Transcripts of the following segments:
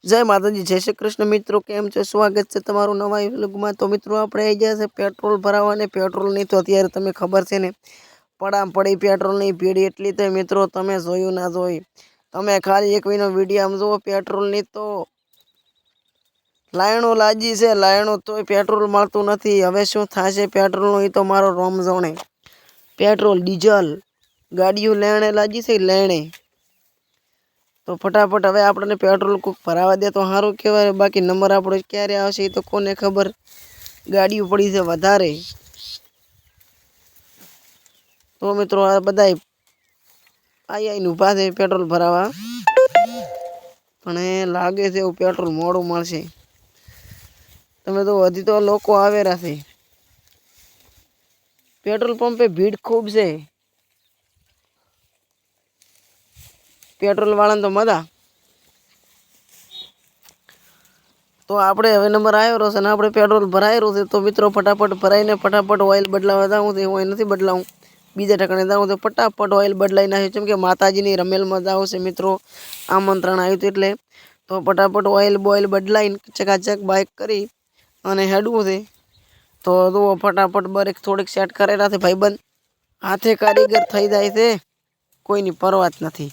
जय माताजी, जय श्री कृष्ण। मित्रों केम छो? स्वागत है तमारू नवा व्लॉगमां। तो मित्रों आपणे आई गया छे पेट्रोल भरावा ने पेट्रोल नहीं तो अत्यारे तमे खबर छे ने पड़ाम पड़ी पेट्रोल नहीं भीड़ एटली तो मित्रों तमे जोयुं ना जोई तमे खाली एक वीनो विडियो में जो पेट्रोल नहीं तो लाइनो लाजी छे लाइनो तो पेट्रोल मळतुं नथी। हवे शुं थशे पेट्रोल नो तो मारो रोम जाणे। पेट्रोल डीजल गाड़ियों लेणे लागी छे लेणे तो फटाफट हवे आपने पेट्रोल को भरावा दे तो सारू कहेवाय। बाकी नंबर आपणो क्यारे आवशे तो कोने खबर। गाड़ी पड़ी छे वधारे तो मित्रों आ बधाय आई आई ऊभा छे पेट्रोल भरावा पण लागे छे पेट्रोल मोड़ू मळशे। तमे तो हजी तो लोको आवेरा छे। पेट्रोल पंप पे भीड़ खूब छे। पेट्रोल वाला तो मजा तो आपणे हवे नंबर आयो रहो ने आपणे पेट्रोल भरायेरू छे तो मित्रों फटाफट भराईने फटाफट ऑइल बदलावा जाऊं छे। हूँ नथी बदलाऊं बीजे ठिकाणे जाऊं तो फटाफट ऑइल बदलाई नाख्यो केम के माताजीनी रमेलमां जावुं छे मित्रों आमंत्रण आव्युं हतुं एटले तो फटाफट ऑइल बॉइल बदलाईने चकाचक बाइक करी अने हेडवुं छे। तो जो फटाफट बरेक थोड़ीक सेट करेला छे भाईबंध हाथे कारीगर थई जाय छे कोईनी परवा ज नथी।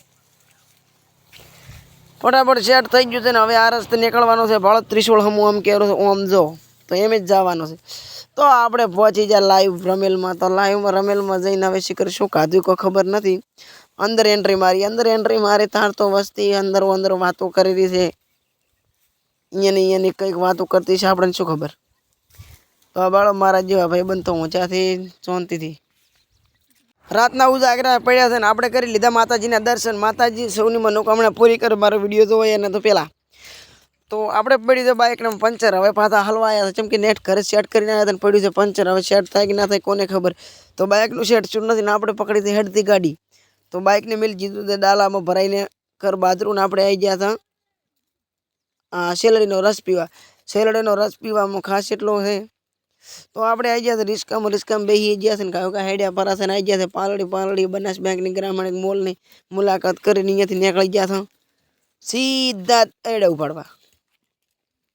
फटाफट सेट थई गयुं छे ने हवे आ रस्ते निकळवानो छे भाळो त्रिशूल हमू आम केरो छे ओम जो तो एम ज जवानो छे। तो आपणे पहोंची जा लाइव रमेलमां तो लाइव में रमेलमां जईने हवे शिखर शुं खाध्युं को खबर नथी। अंदर एंट्री मारी तार तो वस्ती अंदर अंदर वातो करी रही छे। इयानी कईक वातो करती छे आपणे शुं खबर। तो आ बाळो मारा जेवा भाईबंध तो ऊंचा थी शांतिथी रातना उजागरा पड्या छे ने आपणे करी लीधा माताजीना दर्शन। माताजी सौनी मनोकामना पूरी करे। मारो विडियो जोવો एने तो पेला तो आपणे पड़ी छे बाइक ने पंचर। हवे पाछा हलवा आया छे केम के नेट घरे सेट करीने आया था पड्युं छे पंचर। हवे सेट थाय कि ना थाय कोने खबर। तो बाइक नु सेट छूट नथी ने आपणे पकड़ी थी हेडती गाड़ी तो बाइक ने मिल जीधुं ते डालामां भराईने कर बाजरू ने आपणे आई गया था शेलडीनो रस पीवा। शेलडीनो रस पीवामां खास एटलो छे तो आपणे आई गया रिस्कामां बेही गया छे ने कायो का हेड्या परा छे ने आई गया छे पालड़ी बनास बैंक नी ग्रामीण मॉल नी मुलाकात करीने अहींयाथी નીકળી ગયા था सीधा एडे उपाड़वा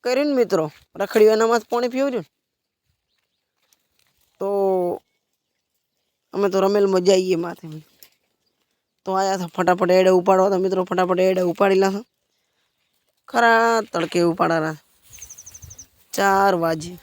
करीने मित्रों रखड़ीओनामां पाणी पीवऱ्युं तो अमे तो रमेलमां जाईए माथे तो आया था फटाफट एडे उपाड़वा। तो मित्रों फटाफट एडे उपाड़ीला था खरा तड़के उपाड़ा 4 वाजे।